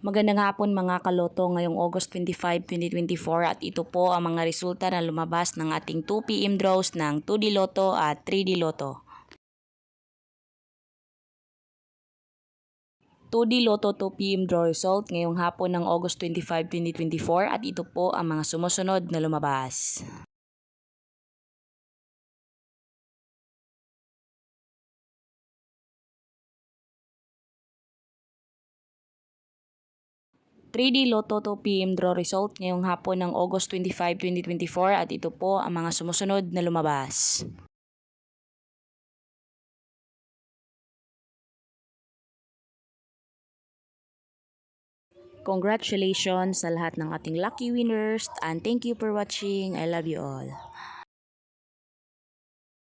Magandang hapon mga kaloto ngayong August 25, 2024 at ito po ang mga resulta na lumabas ng ating 2 PM draws ng 2D Lotto at 3D Lotto. 2D Lotto 2 PM draw result ngayong hapon ng August 25, 2024 at ito po ang mga sumusunod na lumabas. Three d Lotto 2 PM draw result ngayong hapon ng August 25, 2024 at ito po ang mga sumusunod na lumabas. Congratulations sa lahat ng ating lucky winners and thank you for watching. I love you all.